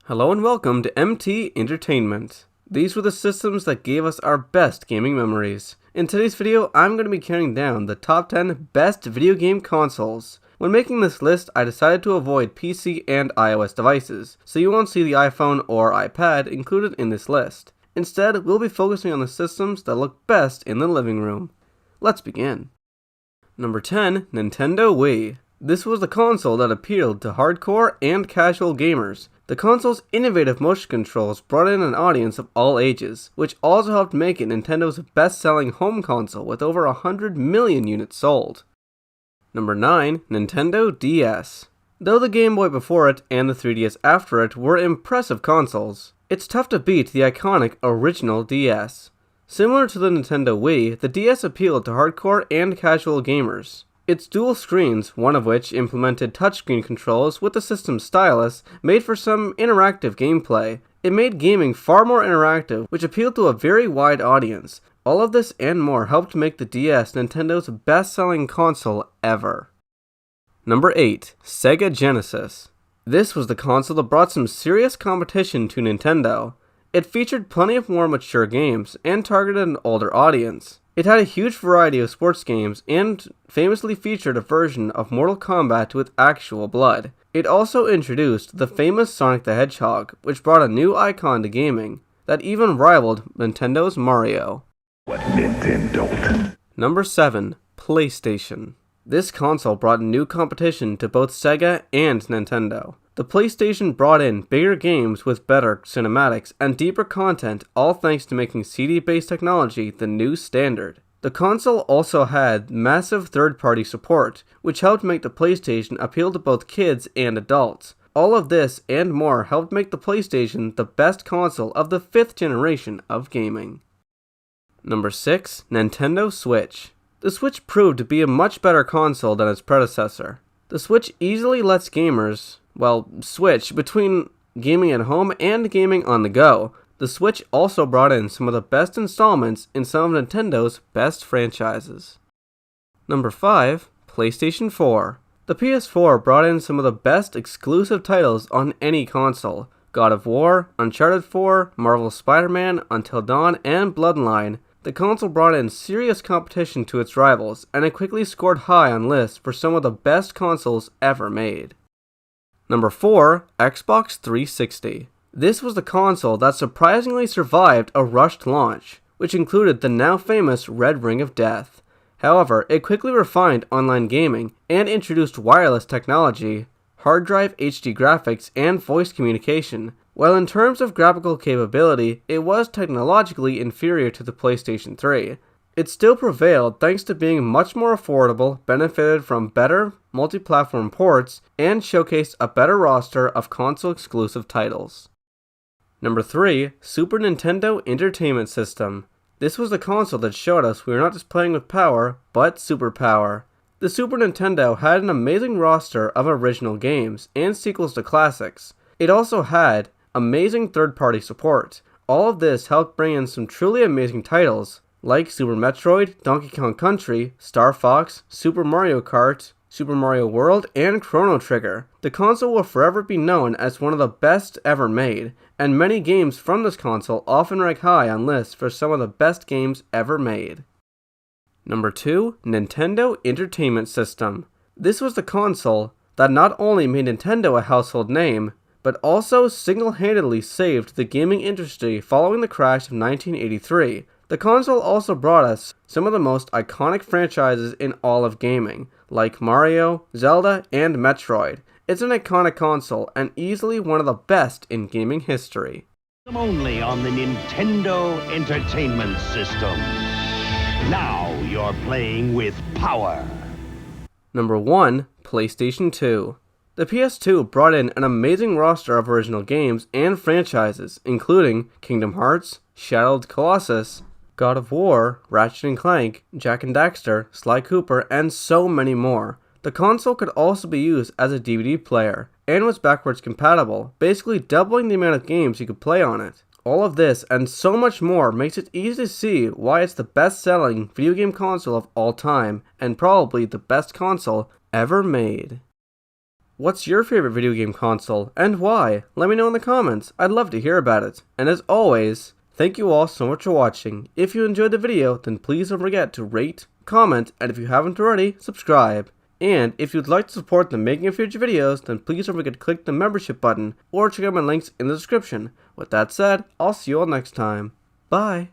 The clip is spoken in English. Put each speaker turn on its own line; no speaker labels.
Hello and welcome to MT Entertainment. These were the systems that gave us our best gaming memories. In today's video, I'm going to be counting down the top 10 best video game consoles. When making this list, I decided to avoid PC and iOS devices, so you won't see the iPhone or iPad included in this list. Instead, we'll be focusing on the systems that look best in the living room. Let's begin. Number 10, Nintendo Wii. This was the console that appealed to hardcore and casual gamers. The console's innovative motion controls brought in an audience of all ages, which also helped make it Nintendo's best-selling home console with over 100 million units sold. Number 9, Nintendo DS. Though the Game Boy before it and the 3DS after it were impressive consoles, it's tough to beat the iconic original DS. Similar to the Nintendo Wii, the DS appealed to hardcore and casual gamers. Its dual screens, one of which implemented touchscreen controls with the system's stylus, made for some interactive gameplay. It made gaming far more interactive, which appealed to a very wide audience. All of this and more helped make the DS Nintendo's best-selling console ever. Number 8, Sega Genesis. This was the console that brought some serious competition to Nintendo. It featured plenty of more mature games and targeted an older audience. It had a huge variety of sports games and famously featured a version of Mortal Kombat with actual blood. It also introduced the famous Sonic the Hedgehog, which brought a new icon to gaming that even rivaled Nintendo's Mario.
What Nintendo?
Number 7, PlayStation. This console brought new competition to both Sega and Nintendo. The PlayStation brought in bigger games with better cinematics and deeper content, all thanks to making CD-based technology the new standard. The console also had massive third-party support, which helped make the PlayStation appeal to both kids and adults. All of this and more helped make the PlayStation the best console of the 5th generation of gaming. Number 6, Nintendo Switch. The Switch proved to be a much better console than its predecessor. The Switch easily lets gamers switch between gaming at home and gaming on the go. The Switch also brought in some of the best installments in some of Nintendo's best franchises. Number 5, PlayStation 4. The PS4 brought in some of the best exclusive titles on any console. God of War, Uncharted 4, Marvel's Spider-Man, Until Dawn, and Bloodline. The console brought in serious competition to its rivals, and it quickly scored high on lists for some of the best consoles ever made. Number 4, Xbox 360. This was the console that surprisingly survived a rushed launch, which included the now famous Red Ring of Death. However, it quickly refined online gaming and introduced wireless technology, hard drive HD graphics, and voice communication. While in terms of graphical capability, it was technologically inferior to the PlayStation 3. It still prevailed thanks to being much more affordable, benefited from better multi-platform ports, and showcased a better roster of console-exclusive titles. Number 3, Super Nintendo Entertainment System. This was the console that showed us we were not just playing with power, but superpower. The Super Nintendo had an amazing roster of original games and sequels to classics. It also had amazing third-party support. All of this helped bring in some truly amazing titles, like Super Metroid, Donkey Kong Country, Star Fox, Super Mario Kart, Super Mario World, and Chrono Trigger. The console will forever be known as one of the best ever made, and many games from this console often rank high on lists for some of the best games ever made. Number 2, Nintendo Entertainment System. This was the console that not only made Nintendo a household name, but also single-handedly saved the gaming industry following the crash of 1983. The console also brought us some of the most iconic franchises in all of gaming, like Mario, Zelda, and Metroid. It's an iconic console and easily one of the best in gaming history.
Only on the Nintendo Entertainment System. Now you're playing with power.
Number 1, PlayStation 2. The PS2 brought in an amazing roster of original games and franchises, including Kingdom Hearts, Shadow of the Colossus, God of War, Ratchet & Clank, Jak and Daxter, Sly Cooper, and so many more. The console could also be used as a DVD player, and was backwards compatible, basically doubling the amount of games you could play on it. All of this and so much more makes it easy to see why it's the best-selling video game console of all time, and probably the best console ever made. what's your favorite video game console and why? Let me know in the comments. I'd love to hear about it. And as always, thank you all so much for watching. If you enjoyed the video, then please don't forget to rate, comment, and if you haven't already, subscribe. And if you'd like to support the making of future videos, then please don't forget to click the membership button or check out my links in the description. With that said, I'll see you all next time. Bye.